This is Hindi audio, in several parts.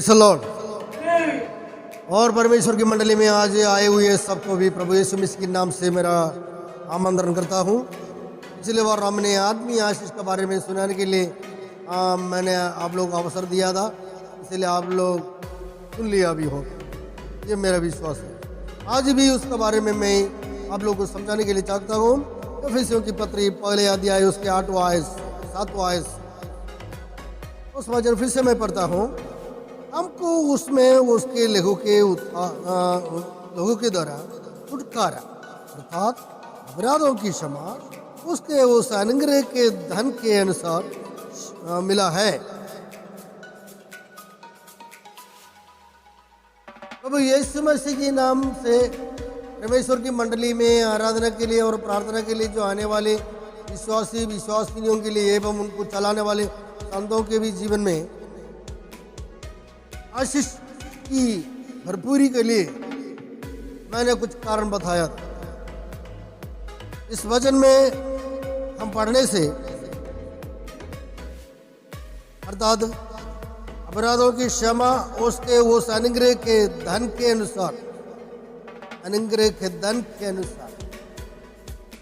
Praise the Lord. और परमेश्वर की मंडली में आज आए हुए सबको भी प्रभु यीशु मसीह के नाम से मेरा आमंत्रण करता हूँ। पिछले बार हमने आत्मीय आशीष के बारे में सुनाने के लिए मैंने आप लोग को अवसर दिया था, इसलिए आप लोग सुन लिया भी हो, ये मेरा विश्वास है। आज भी उसके बारे में मैं आप लोग को समझाने के लिए चाहता हूँ। एफेसियों की पत्री पहले अध्याय उसके 8वां आयत 7वां आयत उस वजह फिर से मैं पढ़ता हूँ। हमको उसमें उसके लहू के द्वारा छुटकारा अर्थात अपराधों की क्षमा उसके उस अनुग्रह के धन के अनुसार मिला है। प्रभु यीशु मसीह के नाम से परमेश्वर की मंडली में आराधना के लिए और प्रार्थना के लिए जो आने वाले विश्वासियों के लिए एवं उनको चलाने वाले संतों के भी जीवन में आशीष की भरपूरी के लिए मैंने कुछ कारण बताया था। इस वचन में हम पढ़ने से अर्थात अपराधों की क्षमा उसके उस अनुग्रह के धन के अनुसार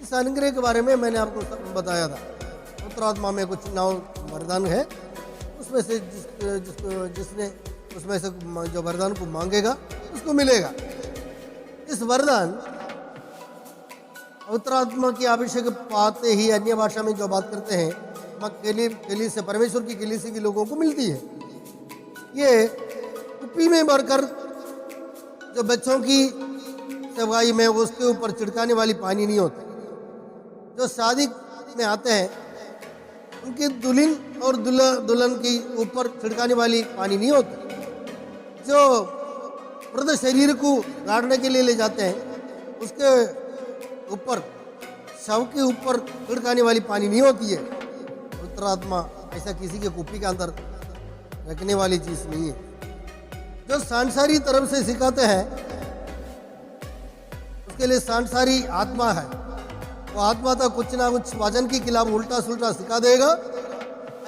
इस अनुग्रह के बारे में मैंने आपको बताया था। पवित्र आत्मा में कुछ 9 वरदान है, उसमें से जिसने उसमें से जो वरदान को मांगेगा उसको मिलेगा। इस वरदान पवित्र आत्मा की अभिषेक पाते ही अन्य भाषा में जो बात करते हैं केली से परमेश्वर की कलीसिया के लोगों को मिलती है। ये कुप्पी में भरकर जो बच्चों की सेवकाई में उसके ऊपर छिड़काने वाली पानी नहीं होती। जो शादी में आते हैं उनकी दुल्हन और दुल्हन की ऊपर छिड़काने वाली पानी नहीं होती। जो मृत शरीर को गाड़ने के लिए ले जाते हैं उसके ऊपर शव के ऊपर छिड़काने वाली पानी नहीं होती है। पवित्र आत्मा ऐसा किसी के कुप्पी के अंदर रखने वाली चीज नहीं है। जो सांसारी तरफ से सिखाते हैं उसके लिए सांसारी आत्मा है। वो आत्मा तो कुछ ना कुछ वचन के खिलाफ उल्टा सुल्टा सिखा देगा,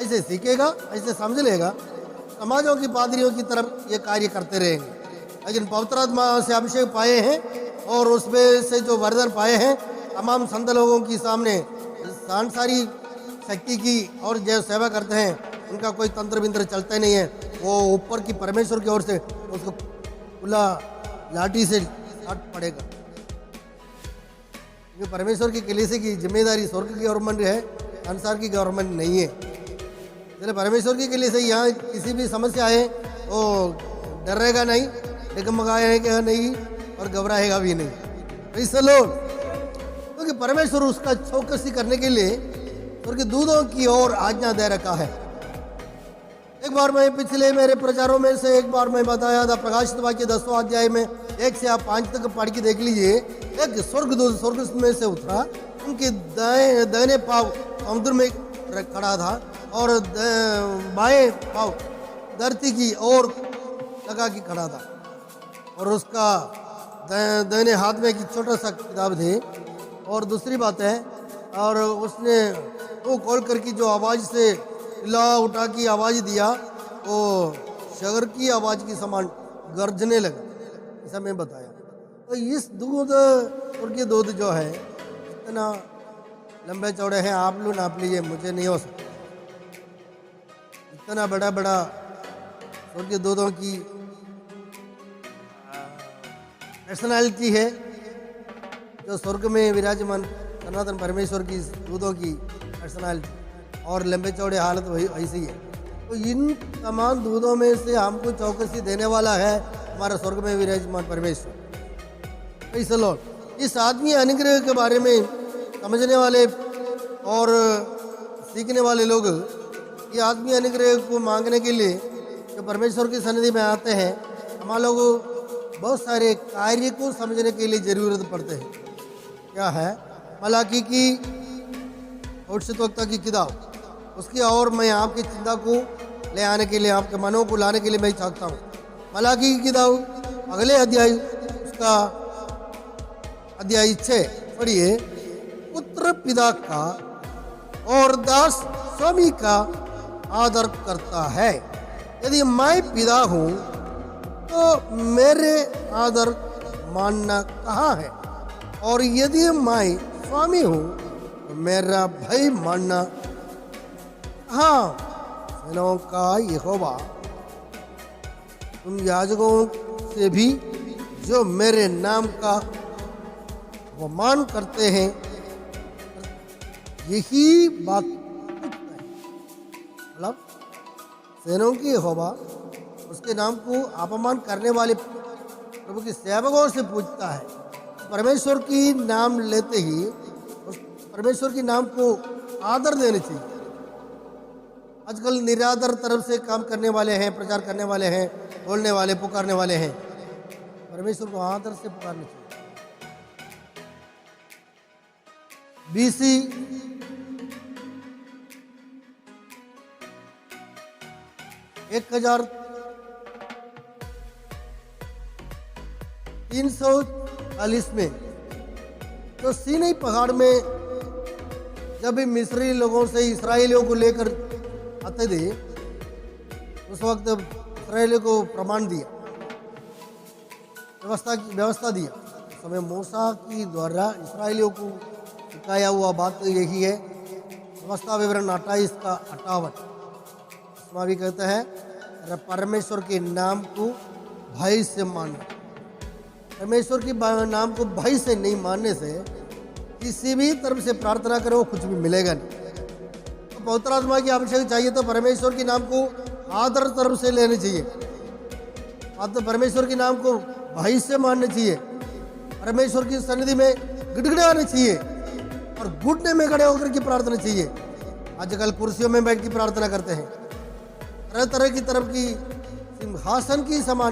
ऐसे सीखेगा, ऐसे समझ लेगा, समाजों की पादरियों की तरफ ये कार्य करते रहेंगे। लेकिन पवित्र आत्मा से अभिषेक पाए हैं और उसमें से जो वरदान पाए हैं तमाम संत लोगों के सामने सांसारी शक्ति की और जो सेवा करते हैं उनका कोई तंत्र बिंत्र चलता नहीं है। वो ऊपर की परमेश्वर की ओर से उसको खुला लाठी से काट पड़ेगा। क्योंकि परमेश्वर की कलीसिया की जिम्मेदारी स्वर्ग की गवर्नमेंट है, संसार की गवर्नमेंट नहीं है। इसलिए परमेश्वर की कलीसिया यहाँ किसी भी समस्या है वो डरेगा नहीं, डगमगाएगा नहीं और घबराएगा भी नहीं। Praise the Lord. क्योंकि परमेश्वर उसका चौकसी करने के लिए स्वर्ग दूतों की ओर आज्ञा दे रखा है। एक बार मैं पिछले मेरे प्रचारों में से एक बार मैं बताया था, प्रकाशित वाक्य 10वां अध्याय में 1 से आप 5 तक पढ़ के देख लीजिए। एक स्वर्गदूत स्वर्ग में से उतरा, उनके दाहिने पाँव समुद्र में खड़ा था और बाएं पाँव धरती की ओर लगा के खड़ा था और उसका दाहिने हाथ में एक छोटा सा किताब थे। और दूसरी बात है, और उसने वो कॉल करके जो आवाज़ से चिल्ला उठा की आवाज़ दिया वो शगर की आवाज़ की समान गर्जने लगा, ऐसा मैं बताया। तो इस दूध और के दूध जो है इतना लंबे चौड़े हैं, आप लोग नाप लीजिए, मुझे नहीं हो सकता। इतना बड़ा बड़ा स्वर्गीय दूतों की पर्सनालिटी है जो स्वर्ग में विराजमान सनातन परमेश्वर की दूतों की पर्सनालिटी और लंबे चौड़े हालत वही ऐसी है। तो इन तमाम दूतों में से हमको चौकसी देने वाला है हमारा स्वर्ग में विराजमान परमेश्वर। Praise the Lord. इस आत्मीय अनुग्रह के बारे में समझने वाले और सीखने वाले लोग ये आत्मीय अनुग्रह को मांगने के लिए जो परमेश्वर की सन्निधि में आते हैं, हमारे लोगों बहुत सारे कार्य को समझने के लिए ज़रूरत पड़ते हैं। क्या है? मलाकी की भविष्यद्वक्ता की किताब, उसकी और मैं आपकी चिंता को ले आने के लिए, आपके मनों को लाने के लिए मैं चाहता हूँ। मलाकी की किताब अगले अध्याय उसका अध्याय 6 पढ़िए। पुत्र पिता का और दास स्वामी का आदर करता है। यदि मैं पिता हूं तो मेरे आदर मानना कहाँ है, और यदि मैं स्वामी हूं तो मेरा भय मानना कहाँ। सेनाओं का यहोवा, तुम याजकों से भी जो मेरे नाम का अपमान करते हैं यही बात पूछता है। मतलब सेनाओं की यहोवा उसके नाम को अपमान करने वाले प्रभु के सेवकों से पूछता है। परमेश्वर की नाम लेते ही उस परमेश्वर के नाम को आदर देना चाहिए। आजकल निरादर तरफ से काम करने वाले हैं, प्रचार करने वाले हैं, बोलने वाले, पुकारने वाले हैं। परमेश्वर को आदर से पुकारना चाहिए। बीसी 1340 में तो सीनै पहाड़ में जब मिस्री लोगों से इस्राएलियों को लेकर आते थे, उस वक्त इस्राएलियों को प्रमाण दिया, व्यवस्था दिया। उस समय मूसा की द्वारा इस्राएलियों को सिखाया हुआ बात यही है। व्यवस्था विवरण 28 का 58 इसमें भी कहता है परमेश्वर के नाम को भय से मानना। परमेश्वर के नाम को भय से नहीं मानने से किसी भी तरफ से प्रार्थना करो कुछ भी मिलेगा नहीं। तो पवित्र आत्मा की आवश्यकता चाहिए तो परमेश्वर के नाम को आदर तरफ से लेने चाहिए। तो परमेश्वर के नाम को भय से मानना चाहिए। परमेश्वर की सन्निधि में गिड़गिड़ाना चाहिए और घुटने में खड़े होकर की प्रार्थना चाहिए। आजकल कुर्सियों में बैठ के प्रार्थना करते हैं, तरह तरह की तरफ की सिंहासन की समान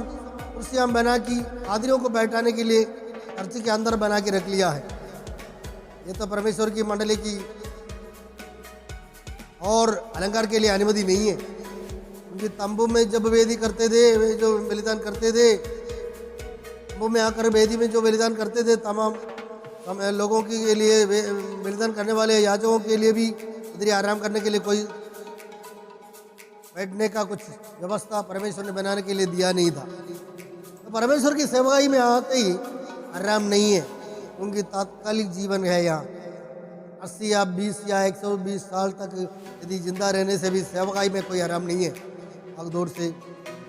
कुर्सियां बना की पादरियों को बैठाने के लिए चर्च के अंदर बना के रख लिया है। ये तो परमेश्वर की मंडली की और अलंकार के लिए अनुमति नहीं है। उनके तंबू में जब वेदी करते थे, वे जो बलिदान करते थे, तंबू में आकर वेदी में जो बलिदान करते थे, तमाम लोगों के लिए बलिदान करने वाले याजकों के लिए भी इधर आराम करने के लिए कोई बैठने का कुछ व्यवस्था परमेश्वर ने बनाने के लिए दिया नहीं था। तो परमेश्वर की सेवकाई में आते ही आराम नहीं है। उनकी तात्कालिक जीवन है यहाँ 80 या 20 या 120 साल तक यदि जिंदा रहने से भी सेवकाई में कोई आराम नहीं है। भागदौड़ से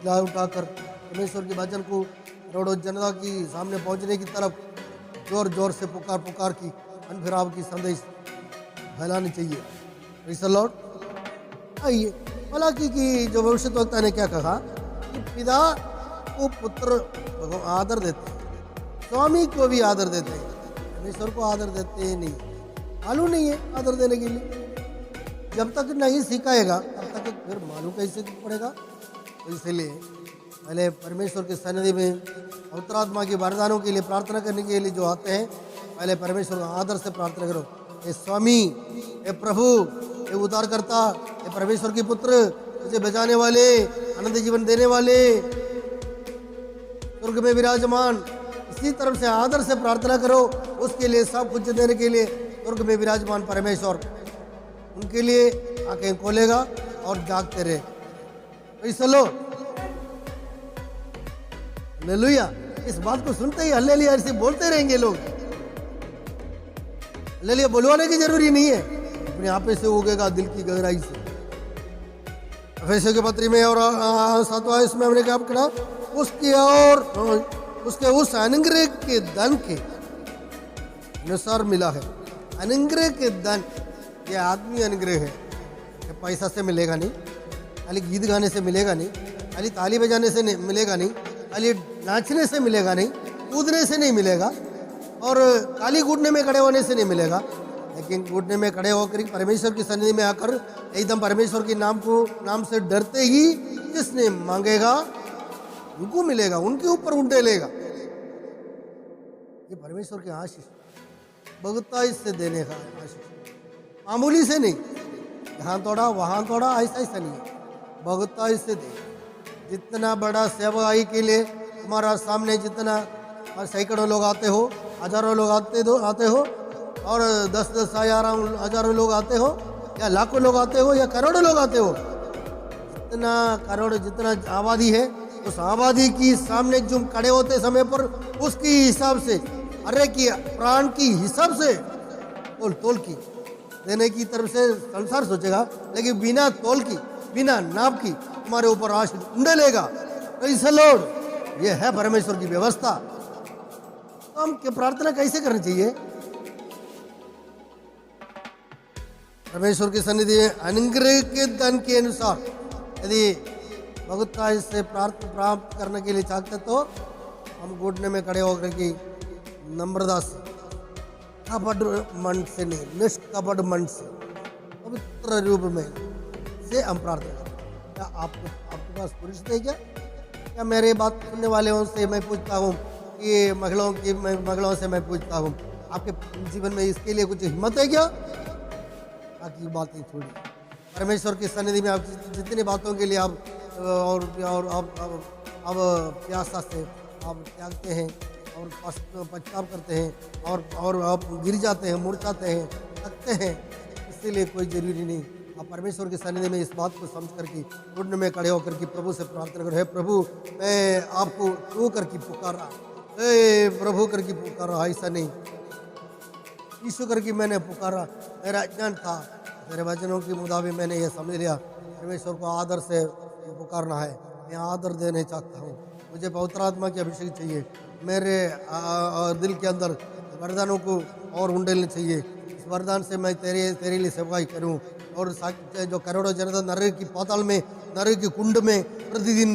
ला उठाकर परमेश्वर के वचन को करोड़ों जनता की सामने पहुंचने की तरफ जोर जोर से पुकार की अनफिराव की संदेश फैलानी चाहिए। Praise the Lord. आइए, हालांकि कि जो भविष्यद्वक्ता ने क्या कहा कि पिता को पुत्र आदर देते हैं, स्वामी को भी आदर देते हैं, परमेश्वर को आदर देते नहीं। मालूम नहीं है आदर देने के लिए। जब तक नहीं सिखाएगा तब तक फिर मालूम कैसे पड़ेगा। तो इसलिए पहले परमेश्वर के सन्निधि में पवित्र आत्मा के वरदानों के लिए प्रार्थना करने के लिए जो आते हैं, पहले परमेश्वर का आदर से प्रार्थना करो। हे स्वामी, हे प्रभु, हे उद्धारकर्ता, हे परमेश्वर के पुत्र, तुझे बचाने वाले, आनंद जीवन देने वाले, स्वर्ग में विराजमान, इसी तरफ से आदर से प्रार्थना करो। उसके लिए सब कुछ देने के लिए स्वर्ग में विराजमान परमेश्वर उनके लिए आंखें खोलेगा और जागते रहे। Praise the Lord. हालेलुया। इस बात को सुनते ही हालेलुया ऐसे बोलते रहेंगे लोग। हालेलुया बुलवाने की जरूरी नहीं है, अपने आप से उगेगा दिल की गहराई से। एफेसियों के पत्री में और 7वां इसमें हमने क्या पढ़ा, उसके और उसके उस अनुग्रह के धन के अनुसार मिला है। अनुग्रह के धन, ये आदमी अनुग्रह है। ये पैसा से मिलेगा नहीं, खाली गीत गाने से मिलेगा नहीं, खाली ताली बजाने से नहीं मिलेगा नहीं, खाली नाचने से मिलेगा नहीं, कूदने से नहीं मिलेगा, और खाली घुटने में खड़े होने से नहीं मिलेगा। लेकिन घुटने में खड़े होकर परमेश्वर की सन्निधि में आकर एकदम परमेश्वर के नाम से डरते ही जिसने मांगेगा उनको मिलेगा, उनके ऊपर उंडेलेगा। ये परमेश्वर की आशीष, बहुतायत से देने का आशीष, मामूली से नहीं, यहाँ थोड़ा वहाँ थोड़ा, ऐसा नहीं है, बहुतायत से दे। जितना बड़ा सेवकाई के लिए तुम्हारा सामने जितना सैकड़ों लोग आते हो, हजारों लोग आते हो, और 10-10 हजारों लोग आते हो, या लाखों लोग आते हो, या करोड़ों लोग आते हो, जितना करोड़ जितना आबादी है उस आबादी की सामने जो खड़े होते समय पर उसकी हिसाब से अरे की प्राण की हिसाब से तोल तोल की देने की तरफ से संसार सोचेगा, लेकिन बिना तोल की बिना नाप की तुम्हारे ऊपर आशीष उंडेलेगा। Praise the Lord. ये है परमेश्वर की व्यवस्था। तो हम प्रार्थना कैसे करनी चाहिए? परमेश्वर की सन्निधि में अनुग्रह के धन के अनुसार यदि बहुतायत से प्राप्त करने के लिए चाहते तो हम घुटने में खड़े होकर की नम्रता से, कपट मन से नहीं, निष्कपट मन से, पवित्र रूप में से हम प्रार्थना करते हैं। क्या आपके पास पुरुष है क्या मेरे बात सुनने वाले से मैं पूछता हूँ कि महिलाओं से मैं पूछता हूँ, आपके जीवन में इसके लिए कुछ हिम्मत है क्या? बाकी बातें छोड़िए। परमेश्वर की सन्निधि में आप जितनी बातों के लिए आप और अब प्यासा से आप त्यागते हैं और पश्चाताप करते हैं और आप गिर जाते हैं, मुरझाते हैं, थकते हैं, इसीलिए कोई जरूरी नहीं। आप परमेश्वर की सन्निधि में इस बात को समझ करके घुटने में खड़े होकर के प्रभु से प्रार्थना करो, हे प्रभु मैं आपको तू करके पुकारा, हे प्रभु करके पुकारा, ऐसा नहीं यीशु करके मैंने पुकारा, मेरा अज्ञान था, मेरे वचनों के मुताबिक मैंने ये समझ लिया परमेश्वर को आदर से पुकारना है। मैं आदर देने चाहता हूँ, मुझे पवित्र आत्मा की अभिषेक चाहिए, मेरे दिल के अंदर वरदानों को और उंडेलने चाहिए। इस वरदान से मैं तेरे लिए सेवाई करूँ और जो करोड़ों जनता नरक की पाताल में, नरक की कुंड में प्रतिदिन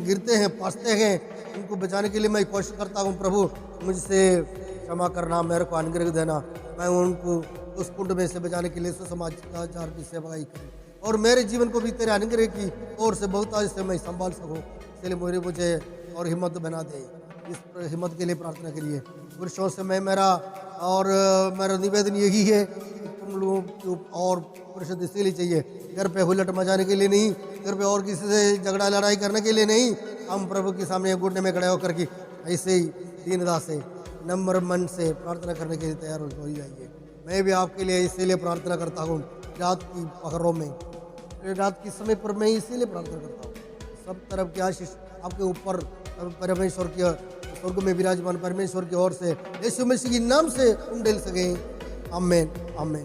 गिरते हैं, फंसते हैं, उनको बचाने के लिए मैं कोशिश करता हूँ। प्रभु मुझसे क्षमा करना, मेरे को अनुग्रह देना, मैं उनको उस कुंड में से बचाने के लिए सुसमाचार की सेवाई करूँ और मेरे जीवन को भी तेरे अनुग्रह की ओर से बहुत आज से मैं संभाल सकूँ। इसलिए मुझे और हिम्मत बना दे। इस हिम्मत के लिए प्रार्थना करिए। पुरुषों से मैं मेरा निवेदन यही है कि तुम लोगों को और पुरुष इसीलिए चाहिए, घर पे हुलट मचाने के लिए नहीं, घर पे और किसी से झगड़ा लड़ाई करने के लिए नहीं। हम प्रभु के सामने घुटने में खड़े होकर के ऐसे ही दीनता से नम्र मन से प्रार्थना करने के लिए तैयार हो जाइए। मैं भी आपके लिए इसीलिए प्रार्थना करता हूँ, रात की पहरों में, रात के समय पर मैं इसीलिए प्रार्थना करता हूँ। सब तरफ की आशीष आपके ऊपर परमेश्वर के स्वर्ग में विराजमान परमेश्वर की ओर से यीशु मसीह के नाम से उंडेल सके। आमीन आमीन।